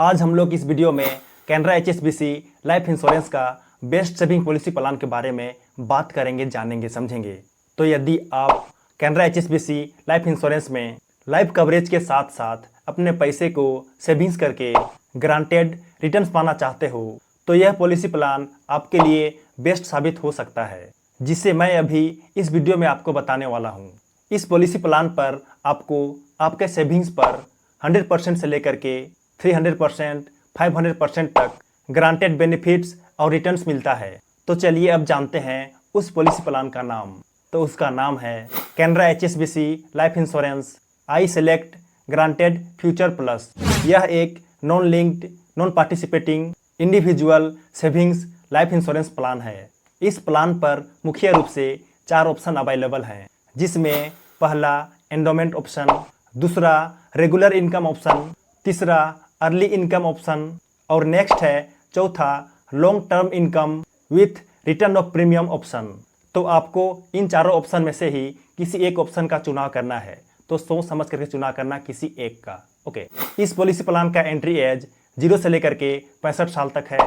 आज हम लोग इस वीडियो में कैनरा HSBC लाइफ इंश्योरेंस का बेस्ट सेविंग पॉलिसी प्लान के बारे में बात करेंगे, जानेंगे, समझेंगे। तो यदि आप कैनरा HSBC लाइफ इंश्योरेंस में लाइफ कवरेज के साथ साथ अपने पैसे को सेविंग्स करके ग्रांटेड रिटर्न्स पाना चाहते हो तो यह पॉलिसी प्लान आपके लिए बेस्ट साबित हो सकता है, जिसे मैं अभी इस वीडियो में आपको बताने वाला हूँ। इस पॉलिसी प्लान पर आपको आपके सेविंग्स पर 100% से लेकर के 300%, 500% तक ग्रांटेड बेनिफिट्स और रिटर्न्स मिलता है। तो चलिए अब जानते हैं उस पॉलिसी प्लान का नाम। तो उसका नाम है Canara HSBC life insurance I select granted future plus. यह एक non linked, non participating individual savings life insurance plan है। इस प्लान पर मुख्य रूप से 4 ऑप्शन अवेलेबल हैं, जिसमें पहला एंडोमेंट ऑप्शन, दूसरा रेगुलर इनकम ऑप्शन, तीसरा अर्ली इनकम ऑप्शन और नेक्स्ट है चौथा long term income with return of premium option. तो आपको इन चारों ऑप्शन में से ही किसी एक ऑप्शन का चुनाव करना है। तो सोच समझ करके चुनाव करना किसी एक का। ओके। इस पॉलिसी प्लान का एंट्री एज 0 से लेकर के 65 साल तक है।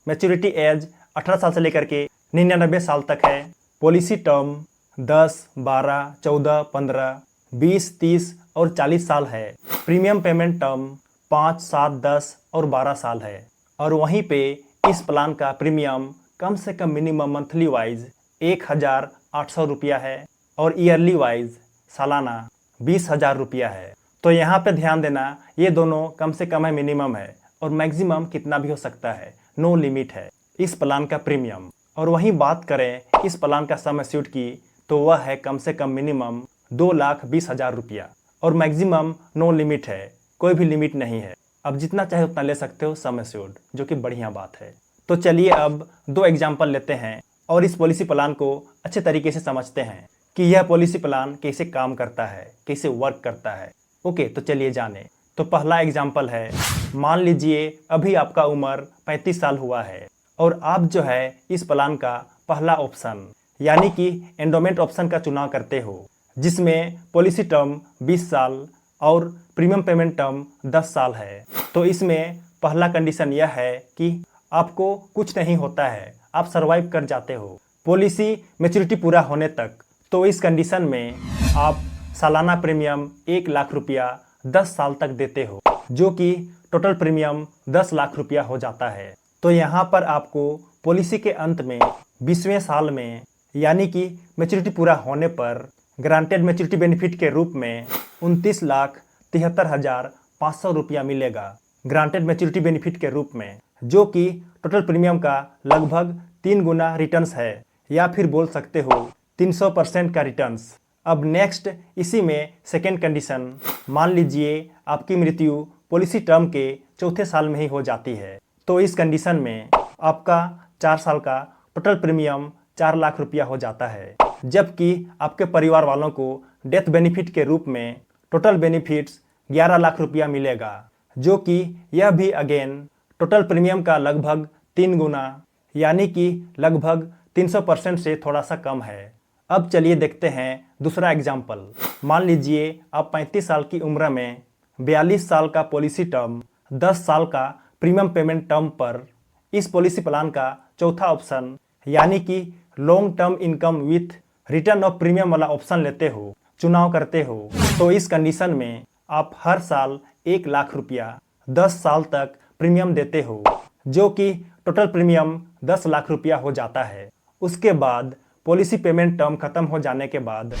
मैच्योरिटी एज 18 साल से लेकर के 99 साल तक है। पॉलिसी टर्म 10, 12, 14, 15, 20, 30 और 40 साल है। प्रीमियम पेमेंट टर्म 5, 7, 10 और 12 साल है। और वहीं पे इस प्लान का प्रीमियम कम से कम मिनिमम मंथली वाइज 1,800 रुपया है और ईयरली वाइज सालाना 20,000 रुपया है। तो यहाँ पे ध्यान देना, ये दोनों कम से कम है, मिनिमम है, और मैक्सिमम कितना भी हो सकता है, नो लिमिट है इस प्लान का प्रीमियम। और वहीं बात करें इस प्लान का सम एश्योर्ड की, तो वह है कम से कम मिनिमम 2,20,000 रुपया और मैक्सिमम नो लिमिट है, कोई भी लिमिट नहीं है। अब जितना चाहे उतना ले सकते हो सम एश्योर्ड, जो कि बढ़िया बात है। तो चलिए अब 2 एग्जाम्पल लेते हैं और इस पॉलिसी प्लान को अच्छे तरीके से समझते हैं कि यह पॉलिसी प्लान कैसे काम करता है, कैसे वर्क करता है। ओके, तो चलिए जाने। तो पहला एग्जाम्पल है, मान लीजिए अभी आपका उम्र 35 साल हुआ है और आप जो है इस प्लान का पहला ऑप्शन यानी कि एंडोमेंट ऑप्शन का चुनाव करते हो, जिसमें पॉलिसी टर्म 20 साल और प्रीमियम पेमेंट टर्म 10 साल है। तो इसमें पहला कंडीशन यह है कि आपको कुछ नहीं होता है, आप सर्वाइव कर जाते हो पॉलिसी मैच्योरिटी पूरा होने तक। तो इस कंडीशन में आप सालाना प्रीमियम 1 लाख रुपया 10 साल तक देते हो, जो कि टोटल प्रीमियम 10 लाख रुपया हो जाता है। तो यहाँ पर आपको पॉलिसी के अंत में 20वें साल में यानी कि मैच्योरिटी पूरा होने पर ग्रांटेड मैच्योरिटी बेनिफिट के रूप में 29,73,500 रुपया मिलेगा ग्रांटेड मैच्योरिटी बेनिफिट के रूप में, जो कि टोटल प्रीमियम का लगभग 3 गुना रिटर्न्स है, या फिर बोल सकते हो 300% का रिटर्न्स। अब नेक्स्ट इसी में सेकेंड कंडीशन, मान लीजिए आपकी मृत्यु पॉलिसी टर्म के चौथे साल में ही हो जाती है। तो इस कंडीशन में आपका 4 साल का टोटल प्रीमियम 4 लाख रुपया हो जाता है, जबकि आपके परिवार वालों को डेथ बेनिफिट के रूप में टोटल बेनिफिट्स 11 लाख रुपया मिलेगा, जो कि यह भी अगेन टोटल प्रीमियम का लगभग 3 गुना यानी कि लगभग 300% से थोड़ा सा कम है। अब चलिए देखते हैं दूसरा एग्जाम्पल। मान लीजिए आप 35 साल की उम्र में 42 साल का पॉलिसी टर्म 10 साल का प्रीमियम पेमेंट टर्म पर इस पॉलिसी प्लान का चौथा ऑप्शन यानी कि long term income with return of premium वाला ऑप्शन लेते हो, चुनाव करते हो। तो इस कंडीशन में आप हर साल 1 लाख रुपया 10 साल तक प्रीमियम देते हो, जो कि टोटल प्रीमियम 10 लाख रुपया हो जाता है। उसके बाद पॉलिसी पेमेंट टर्म खत्म हो जाने के बाद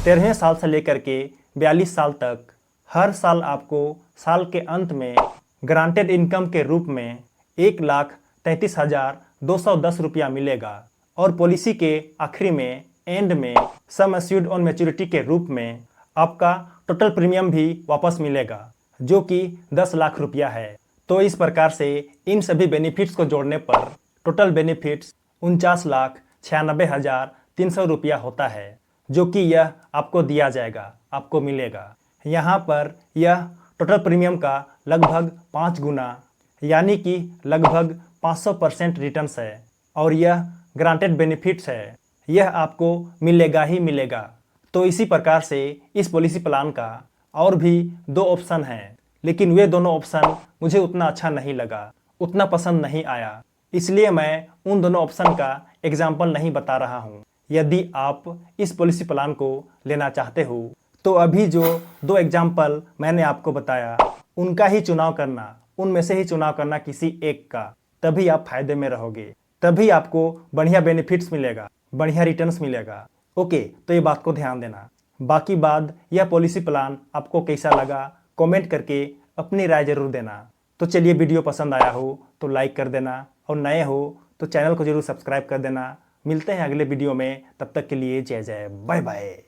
13वें साल से लेकर के 42 साल तक हर साल आपको साल के अंत में ग्रांटेड इनकम के रूप में 1,33,210 रुपया मिलेगा और पॉलिसी के आखिरी में एंड में सम एश्योर्ड ऑन मैच्योरिटी के रूप में आपका टोटल प्रीमियम भी वापस मिलेगा, जो कि 10 लाख रुपया है। तो इस प्रकार से इन सभी बेनिफिट्स को जोड़ने पर टोटल बेनिफिट्स 49,96,300 रुपया होता है, जो कि यह आपको दिया जाएगा, आपको मिलेगा। यहाँ पर यह टोटल प्रीमियम का लगभग 5 गुना यानी कि लगभग 500% रिटर्न्स है और यह ग्रांटेड बेनिफिट्स है, यह आपको मिलेगा ही मिलेगा। तो इसी प्रकार से इस पॉलिसी प्लान का और भी 2 ऑप्शन हैं, लेकिन वे दोनों ऑप्शन मुझे उतना अच्छा नहीं लगा, उतना पसंद नहीं आया। इसलिए मैं उन दोनों ऑप्शन का एग्जाम्पल नहीं बता रहा हूँ। यदि आप इस पॉलिसी प्लान को लेना चाहते हो तो अभी जो 2 एग्जाम्पल मैंने आपको बताया उनका ही चुनाव करना, उनमें से ही चुनाव करना किसी एक का, तभी आप फायदे में रहोगे, तभी आपको बढ़िया बेनिफिट्स मिलेगा, बढ़िया रिटर्न्स मिलेगा। ओके, तो ये बात को ध्यान देना। बाकी बात, यह पॉलिसी प्लान आपको कैसा लगा कमेंट करके अपनी राय जरूर देना। तो चलिए, वीडियो पसंद आया हो तो लाइक कर देना और नए हो तो चैनल को जरूर सब्सक्राइब कर देना। मिलते हैं अगले वीडियो में, तब तक के लिए जय जय, बाय बाय।